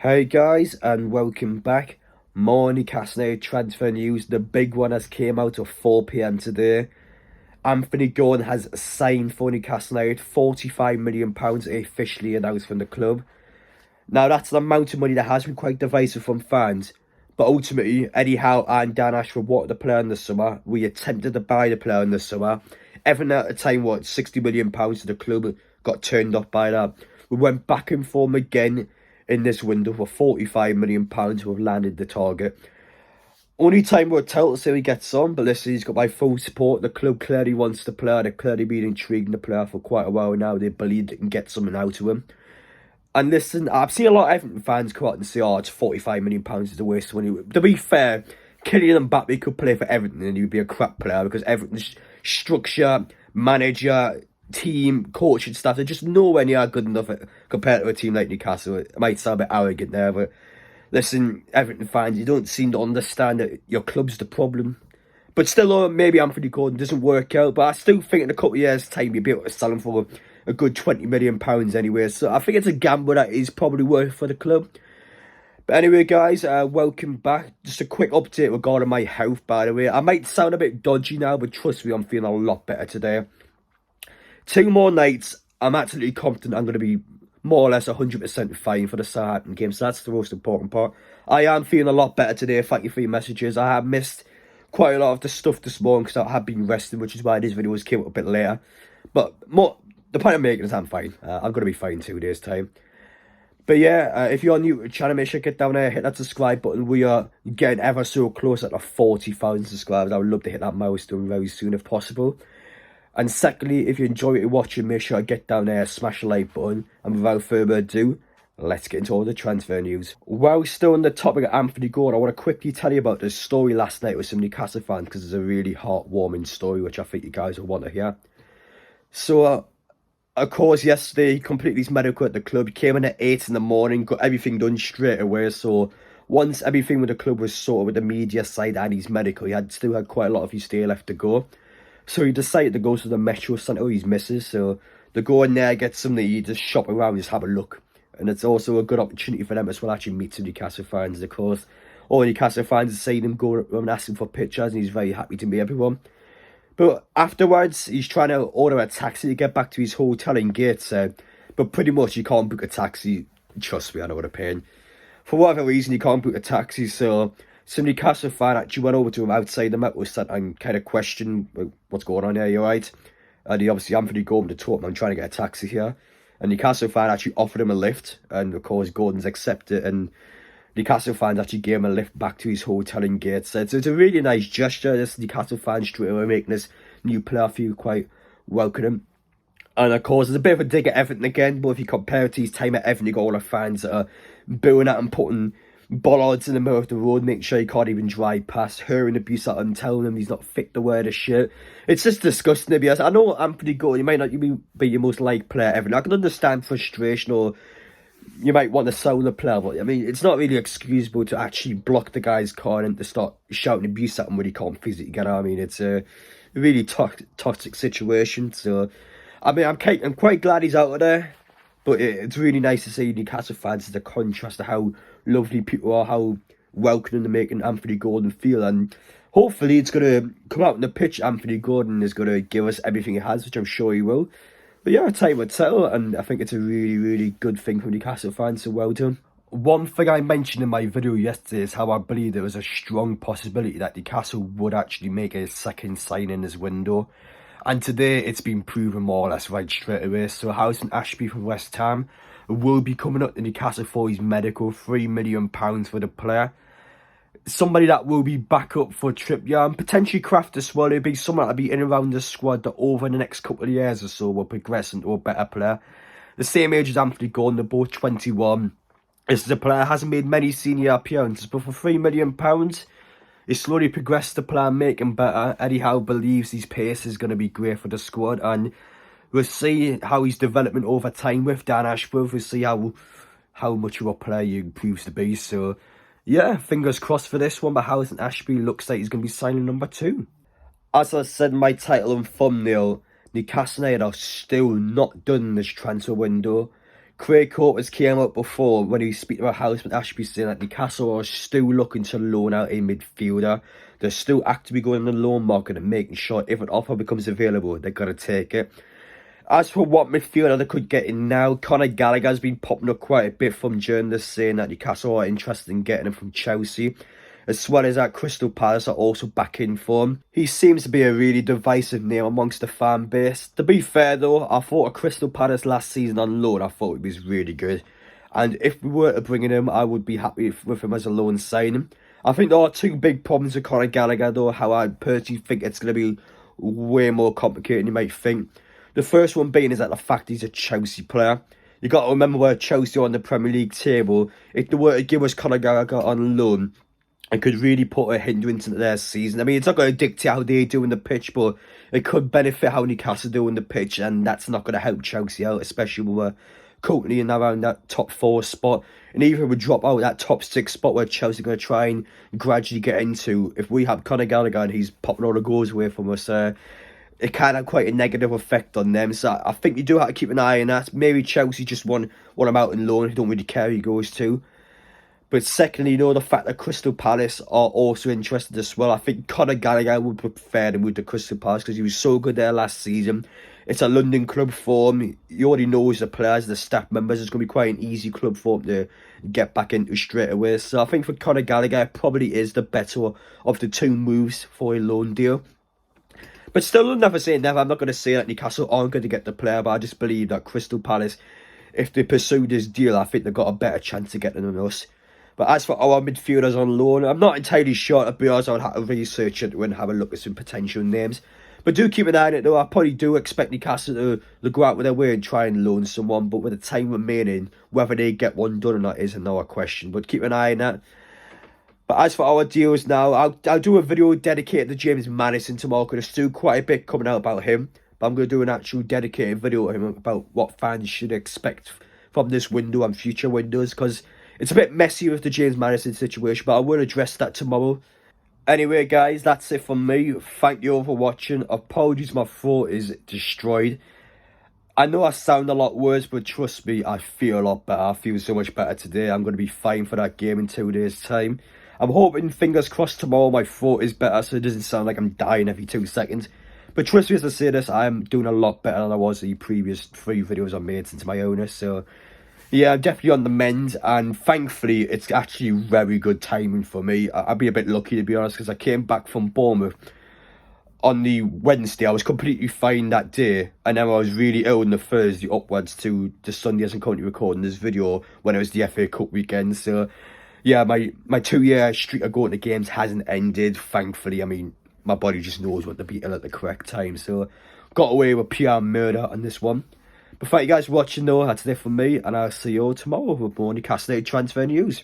Hey guys, and welcome back. More Newcastle transfer news. The big one has came out at 4 p.m. today. Anthony Gordon has signed for Newcastle United, £45 million officially announced from the club. Now that's an amount of money that has been quite divisive from fans. But ultimately, Eddie Howe and Dan Ashford wanted the player in the summer. We attempted to buy the player in the summer. Everything at the time, £60 million to the club, got turned off by that. We went back and forth again in this window for £45 million who have landed the target. Only time will tell to see how he gets on, but listen, he's got my full support. The club clearly wants the player. They've clearly been intriguing the player for quite a while now. They believe they can get something out of him. And listen, I've seen a lot of Everton fans come out and say, it's £45 million is a waste of money. To be fair, Kylian Mbappe could play for Everton and he would be a crap player because Everton's structure, manager, team, coaching staff, they're just nowhere near good enough compared to a team like Newcastle. It might sound a bit arrogant there, but listen, Everton fans, you don't seem to understand that your club's the problem. But still, maybe Anthony Gordon doesn't work out, but I still think in a couple of years' time you'll be able to sell him for a good £20 million anyway. So I think it's a gamble that is probably worth for the club. But anyway, guys, welcome back. Just a quick update regarding my health, by the way. I might sound a bit dodgy now, but trust me, I'm feeling a lot better today. 2 more nights, I'm absolutely confident I'm going to be more or less 100% fine for the Southampton game. So that's the most important part. I am feeling a lot better today. Thank you for your messages. I have missed quite a lot of the stuff this morning because I have been resting, which is why this video came up a bit later. But the point I'm making is I'm fine. I'm going to be fine in 2 days' time. But yeah, if you're new to the channel, make sure to get down there, hit that subscribe button. We are getting ever so close at the 40,000 subscribers. I would love to hit that milestone very soon if possible. And secondly, if you enjoy what you're watching, make sure to get down there, smash the like button. And without further ado, let's get into all the transfer news. While still on the topic of Anthony Gordon, I want to quickly tell you about this story last night with some Newcastle fans because it's a really heartwarming story, which I think you guys will want to hear. So, of course, yesterday he completed his medical at the club. He came in at 8 in the morning, got everything done straight away. So once everything with the club was sorted with the media side and his medical, he still had quite a lot of his day left to go. So he decided to go to the Metro Centre with his missus. So they go in there, get something to eat, just shop around, just have a look. And it's also a good opportunity for them as well, actually meet some Newcastle fans. Of course, all Newcastle fans have seen him go and asking for pictures, and he's very happy to meet everyone. But afterwards, he's trying to order a taxi to get back to his hotel in Gateshead. But pretty much you can't book a taxi. Trust me, I know what I'm paying. For whatever reason, you can't book a taxi, so some Newcastle fan actually went over to him outside the Metro Centre and kind of questioned, what's going on here, you alright? And he obviously, Anthony Gordon, to talk, I'm trying to get a taxi here. And Newcastle fan actually offered him a lift, and of course Gordon's accepted, and Newcastle fans actually gave him a lift back to his hotel in Gateshead. So it's a really nice gesture. This Newcastle fan straight away making this new player feel quite welcome. And of course, there's a bit of a dig at Everton again, but if you compare it to his time at Everton, you got all the fans that are booing at him, putting bollards in the middle of the road, making sure he can't even drive past, hurling abuse at him, telling him he's not fit to wear the shirt. It's just disgusting to be honest. I know Anthony Gordon, he might not be your most liked player ever. I can understand frustration, or you might want to sell the player, but I mean, it's not really excusable to actually block the guy's car and to start shouting abuse at him when he can't physically get out. I mean, it's a really toxic situation. So, I mean, I'm quite glad he's out of there. But it's really nice to see Newcastle fans as a contrast to how lovely people are, how welcoming they're making Anthony Gordon feel. And hopefully it's going to come out in the pitch. Anthony Gordon is going to give us everything he has, which I'm sure he will. But yeah, time will tell. And I think it's a really, really good thing for Newcastle fans, so well done. One thing I mentioned in my video yesterday is how I believe there was a strong possibility that Newcastle would actually make a second signing this window. And today, it's been proven more or less right straight away. So Harrison Ashby from West Ham will be coming up to Newcastle for his medical, £3 million for the player. Somebody that will be back up for Trippier and potentially Kraft as well. It'll be someone that'll be in and around the squad that over the next couple of years or so will progress into a better player. The same age as Anthony Gordon, they're both 21. This is a player that hasn't made many senior appearances, but for £3 million, he slowly progressed the plan, make him better. Eddie Howe believes his pace is going to be great for the squad, and we'll see how his development over time with Dan Ashford. We'll see how much of a player he proves to be. So, yeah, fingers crossed for this one. But Harrison Ashby looks like he's going to be signing number 2. As I said in my title and thumbnail, Newcastle United are still not done this transfer window. Craig Courters came up before when he was speaking about Houseman Ashby, saying that Newcastle are still looking to loan out a midfielder. They're still actively going on the loan market and making sure if an offer becomes available, they're going to take it. As for what midfielder they could get in now, Conor Gallagher has been popping up quite a bit from journalists saying that Newcastle are interested in getting him from Chelsea, as well as that Crystal Palace are also back in for him. He seems to be a really divisive name amongst the fan base. To be fair though, I thought a Crystal Palace last season on loan, I thought he was really good. And if we were to bring in him, I would be happy with him as a loan signing. I think there are two big problems with Conor Gallagher though, how I personally think it's going to be way more complicated than you might think. The first one being is that the fact he's a Chelsea player. You got to remember where Chelsea are on the Premier League table. If they were to give us Conor Gallagher on loan, it could really put a hindrance into their season. I mean, it's not going to dictate how they do in the pitch, but it could benefit how Newcastle do in the pitch, and that's not going to help Chelsea out, especially when we're currently in around that top 4 spot. And even if we drop out that top 6 spot where Chelsea are going to try and gradually get into, if we have Conor Gallagher and he's popping all the goals away from us, it can have quite a negative effect on them. So I think you do have to keep an eye on that. Maybe Chelsea just want him out on loan. They don't really care who he goes to. But secondly, the fact that Crystal Palace are also interested as well. I think Conor Gallagher would prefer to move to Crystal Palace because he was so good there last season. It's a London club for him. He already knows the players, the staff members. It's going to be quite an easy club for him to get back into straight away. So I think for Conor Gallagher, it probably is the better of the two moves for a loan deal. But still, I'll never say never. I'm not going to say that Newcastle aren't going to get the player, but I just believe that Crystal Palace, if they pursue this deal, I think they've got a better chance of getting than us. But as for our midfielders on loan, I'm not entirely sure, to be honest. I would have to research it and have a look at some potential names. But do keep an eye on it though. I probably do expect Newcastle to go out with their way and try and loan someone, but with the time remaining, whether they get one done or not is another question. But keep an eye on that. But as for our deals now, I'll do a video dedicated to James Maddison tomorrow because there's still quite a bit coming out about him. But I'm going to do an actual dedicated video to him about what fans should expect from this window and future windows, because it's a bit messy with the James Maddison situation, but I will address that tomorrow. Anyway, guys, that's it from me. Thank you all for watching. Apologies, my throat is destroyed. I know I sound a lot worse, but trust me, I feel a lot better. I feel so much better today. I'm going to be fine for that game in 2 days' time. I'm hoping, fingers crossed, tomorrow my throat is better so it doesn't sound like I'm dying every 2 seconds. But trust me as I say this, I am doing a lot better than I was the previous 3 videos I made since my illness. So, yeah, I'm definitely on the mend. And thankfully, it's actually very good timing for me. I'd be a bit lucky, to be honest, because I came back from Bournemouth on the Wednesday. I was completely fine that day. And then I was really ill on the Thursday upwards to the Sunday as I'm currently recording this video when it was the FA Cup weekend. So, yeah, my 2-year streak of going to games hasn't ended, thankfully. I mean, my body just knows when to be ill at the correct time. So, got away with pure murder on this one. But thank you guys for watching though. That's it from me. And I'll see you all tomorrow with more Newcastle transfer news.